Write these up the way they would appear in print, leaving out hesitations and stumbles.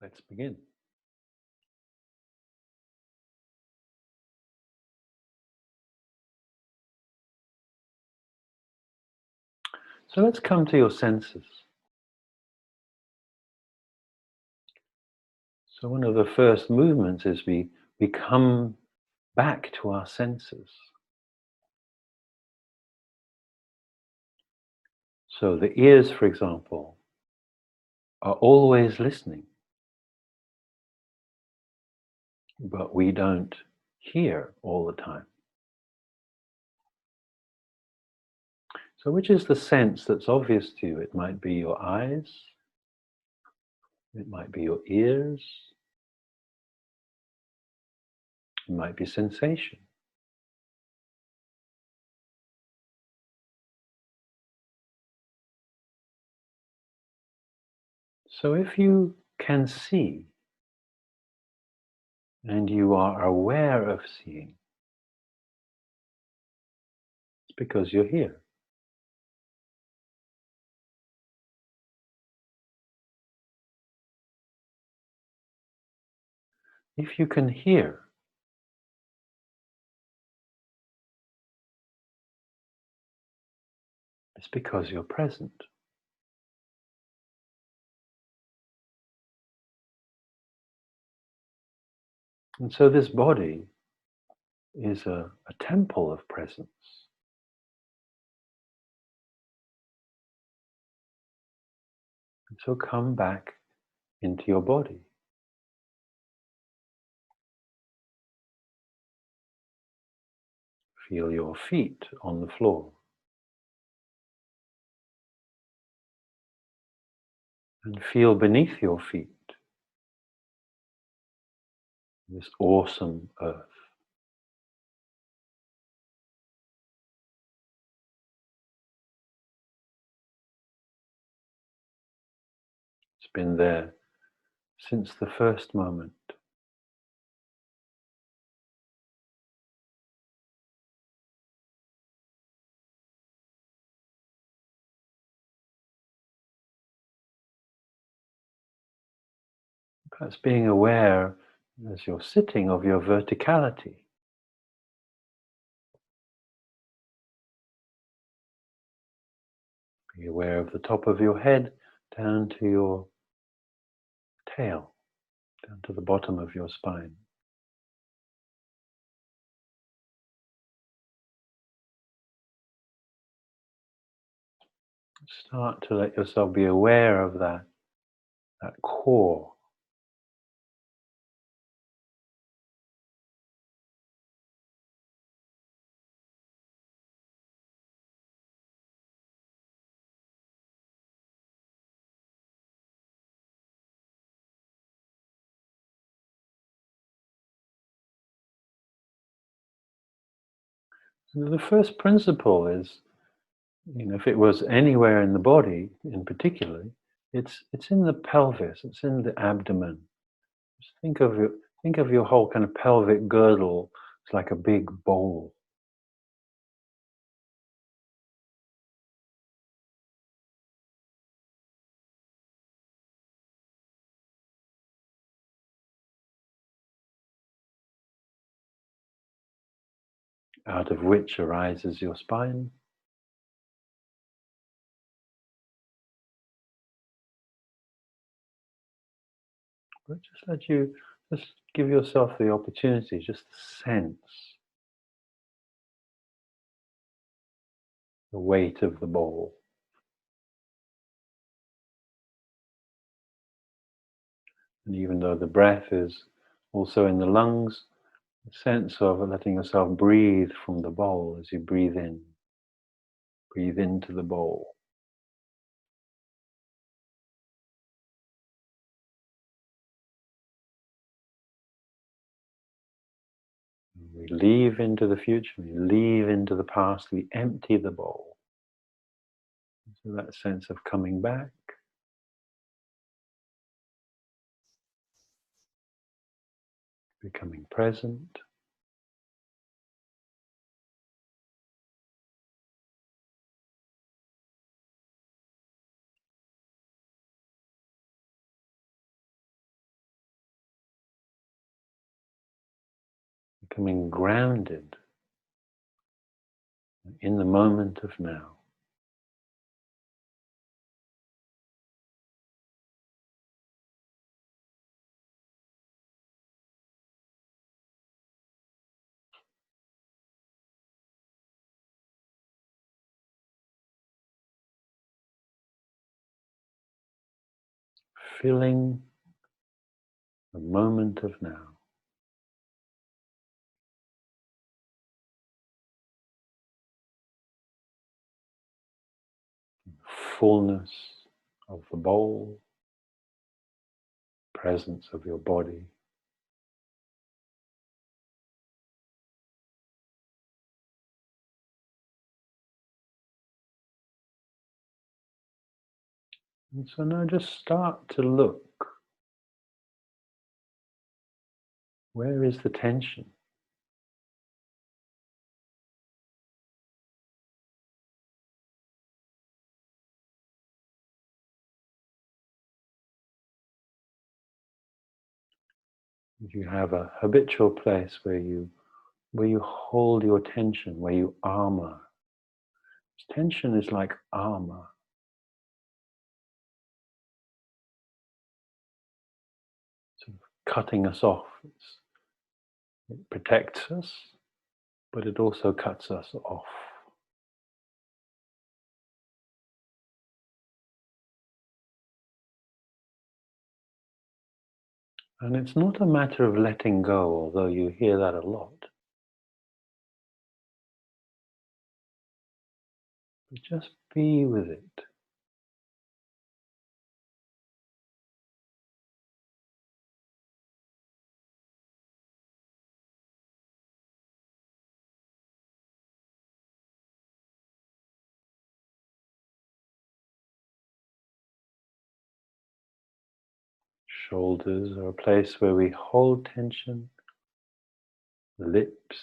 Let's begin. So let's come to your senses. So one of the first movements is we come back to our senses. So the ears, for example, are always listening, but we don't hear all the time. So which is the sense that's obvious to you? It might be your eyes, it might be your ears, it might be sensation. So if you can see and you are aware of seeing, it's because you're here. If you can hear, it's because you're present. And so this body is a temple of presence. And so come back into your body. Feel your feet on the floor. And feel beneath your feet this awesome earth. It's been there since the first moment. Perhaps being aware as you're sitting of your verticality. Be aware of the top of your head down to your tail, down to the bottom of your spine. Start to let yourself be aware of that core. And the first principle is, if it was anywhere in the body, in particular, it's in the pelvis. It's in the abdomen. Just think of your whole kind of pelvic girdle. It's like a big bowl. Out of which arises your spine. But just give yourself the opportunity, just sense the weight of the bowl. And even though the breath is also in the lungs, the sense of letting yourself breathe from the bowl as you breathe in. Breathe into the bowl. We leave into the future, we leave into the past, we empty the bowl. So that sense of coming back, becoming present, becoming grounded in the moment of now. Feeling the moment of now. Fullness of the bowl, presence of your body. And so now just start to look. Where is the tension? If you have a habitual place where you hold your tension, where you armor. Tension is like armor. Sort of cutting us off. It protects us, but it also cuts us off. And it's not a matter of letting go, although you hear that a lot. But just be with it. Shoulders are a place where we hold tension. Lips.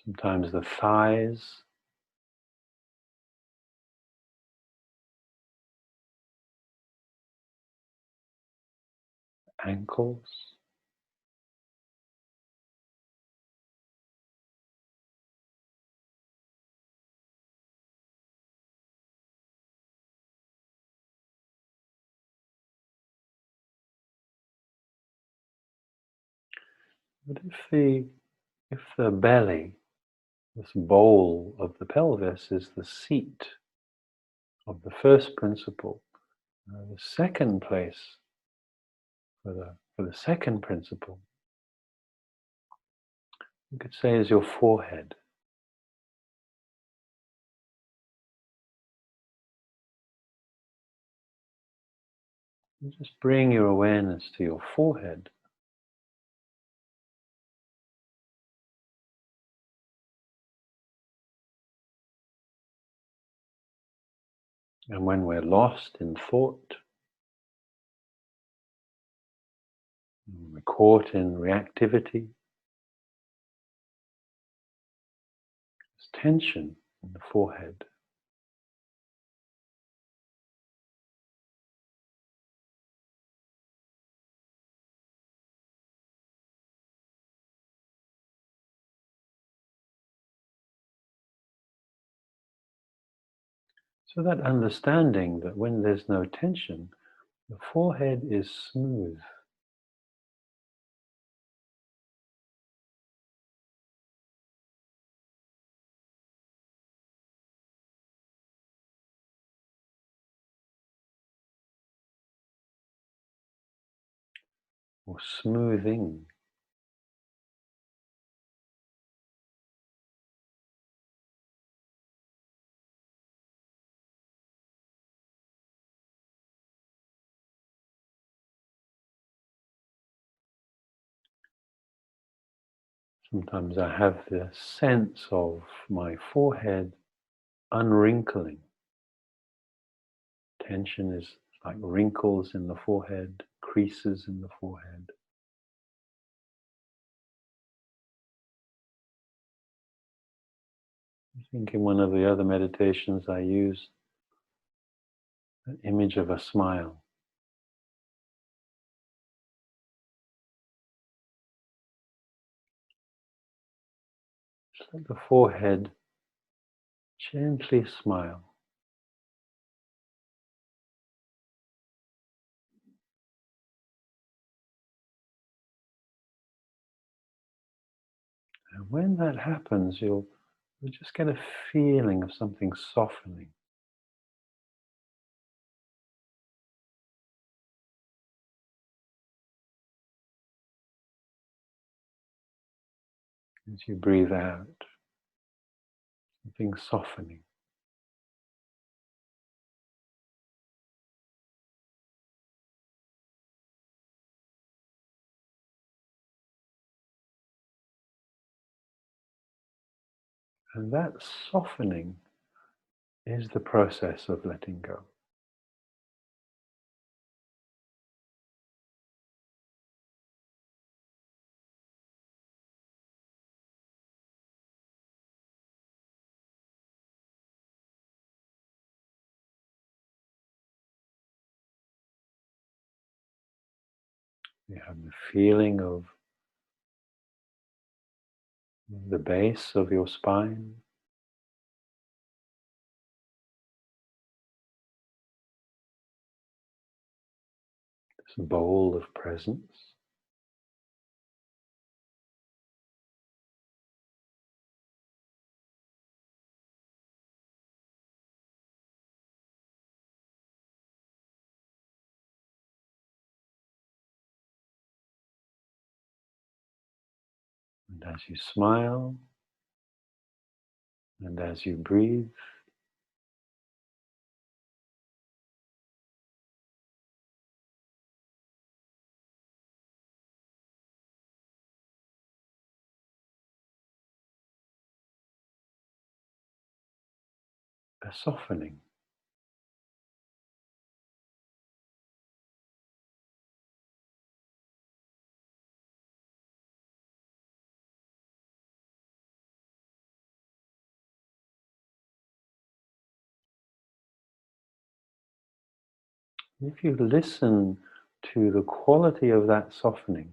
Sometimes the thighs. Ankles. But if the belly, this bowl of the pelvis, is the seat of the first principle, the second place for the second principle, you could say, is your forehead. And just bring your awareness to your forehead. And when we're lost in thought, when we're caught in reactivity, there's tension in the forehead. So that understanding that when there's no tension, the forehead is smooth. Or smoothing. Sometimes I have the sense of my forehead unwrinkling. Tension is like wrinkles in the forehead, creases in the forehead. I think in one of the other meditations I used an image of a smile. Just let the forehead gently smile. And when that happens, you'll just get a feeling of something softening. As you breathe out, something softening. And that softening is the process of letting go. You have the feeling of the base of your spine, this bowl of presence. And as you smile, and as you breathe, a softening. If you listen to the quality of that softening,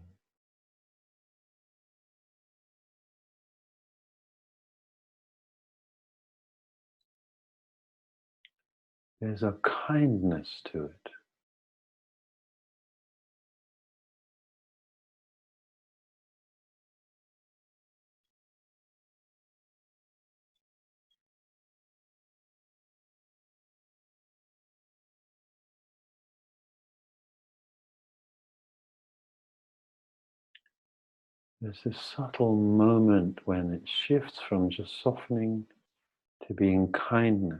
there's a kindness to it. There's this subtle moment when it shifts from just softening to being kindness.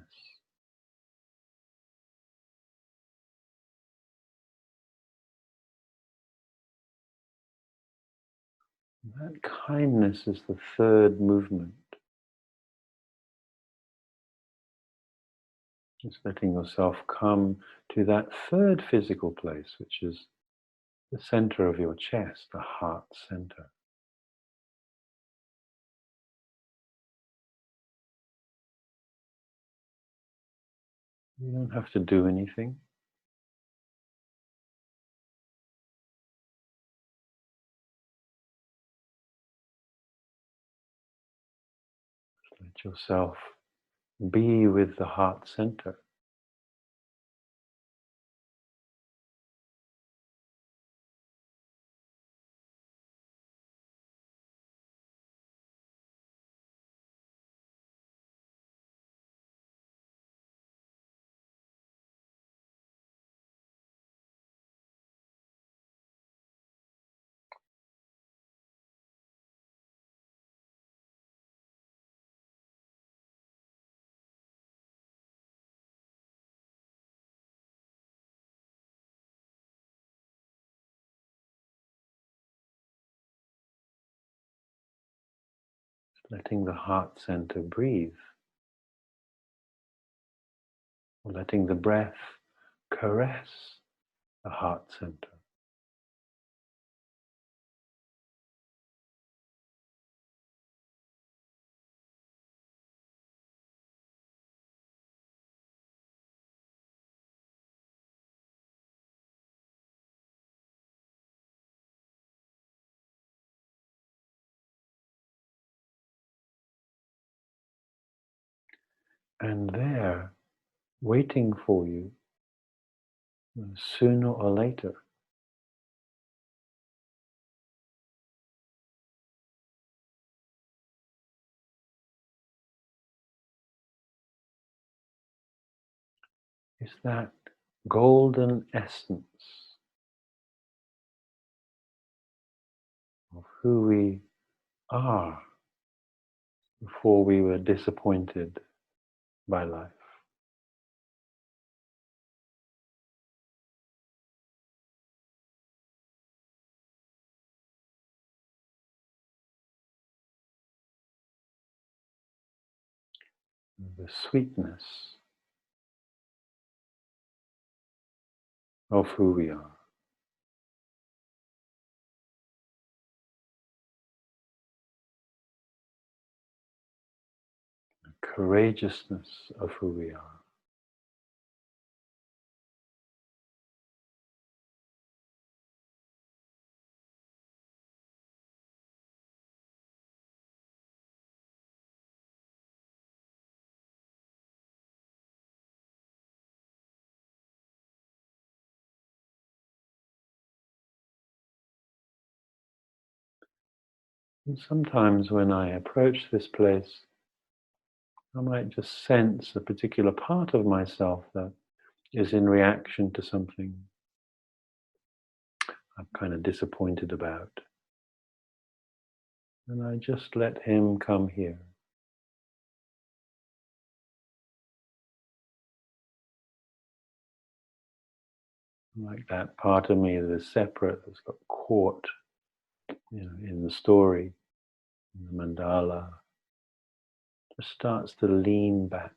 That kindness is the third movement. Just letting yourself come to that third physical place, which is the center of your chest, the heart center. You don't have to do anything. Let yourself be with the heart center. Letting the heart center breathe. Or letting the breath caress the heart center. And there, waiting for you, sooner or later, is that golden essence of who we are before we were disappointed by life. The sweetness of who we are. The courageousness of who we are. And sometimes when I approach this place, I might just sense a particular part of myself that is in reaction to something I'm kind of disappointed about. And I just let him come here. Like that part of me that is separate, that's got caught, in the story, in the mandala, just starts to lean back.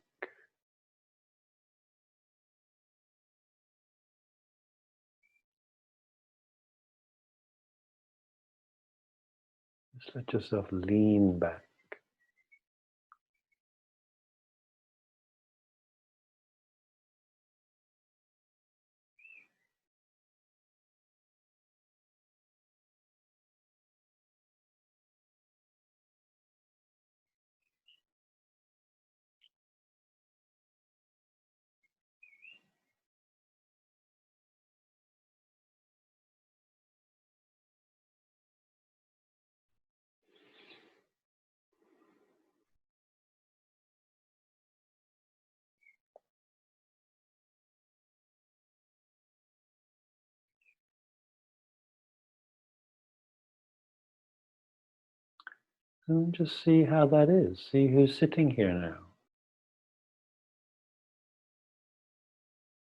Just let yourself lean back. And just see how that is. See who's sitting here now.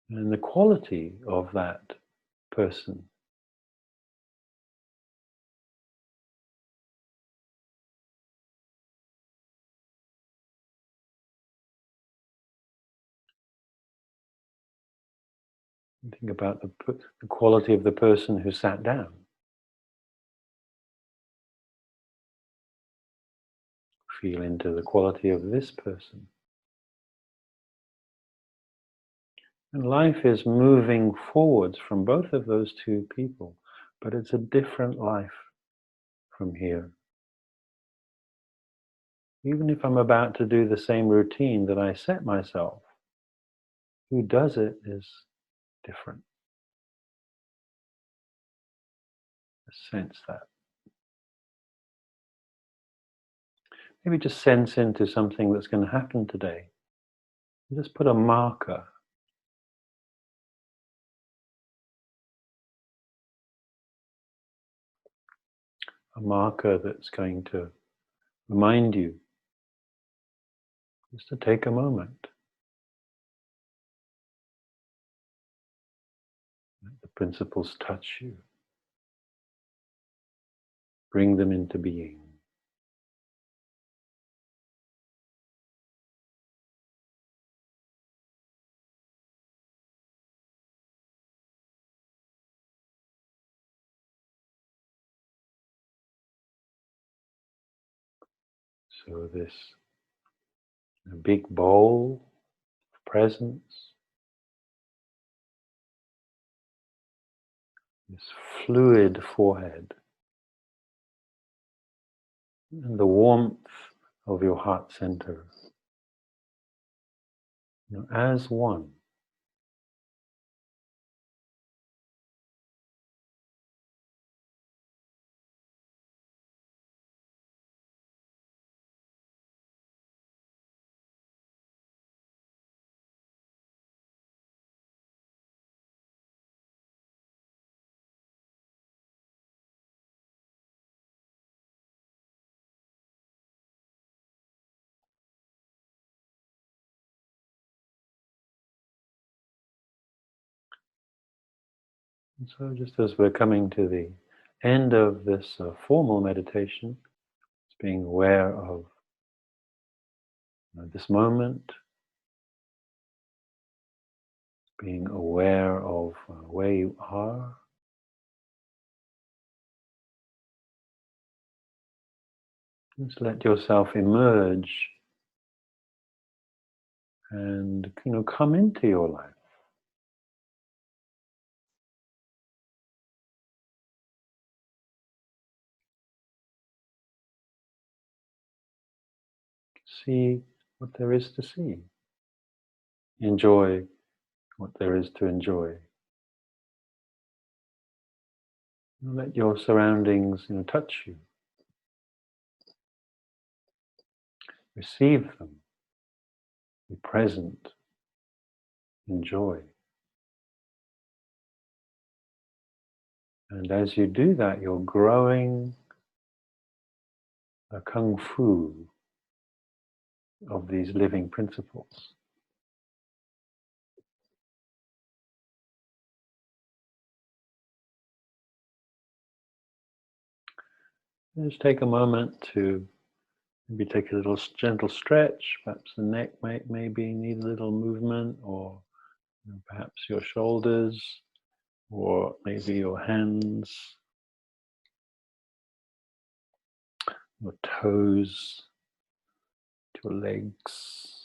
And the quality of that person. Think about the quality of the person who sat down. Feel into the quality of this person. And life is moving forwards from both of those two people, but it's a different life from here. Even if I'm about to do the same routine that I set myself, who does it is different. Sense that. Maybe just sense into something that's going to happen today. Just put a marker. A marker that's going to remind you just to take a moment. Let the principles touch you. Bring them into being. So this big bowl of presence, this fluid forehead, and the warmth of your heart center. as one. And so just as we're coming to the end of this formal meditation, it's being aware of this moment, being aware of where you are, just let yourself emerge and come into your life. See what there is to see. Enjoy what there is to enjoy. Let your surroundings touch you. Receive them. Be present. Enjoy. And as you do that, you're growing a kung fu of these living principles. Just take a moment to maybe take a little gentle stretch. Perhaps the neck might maybe need a little movement, or perhaps your shoulders, or maybe your hands, your toes, your legs.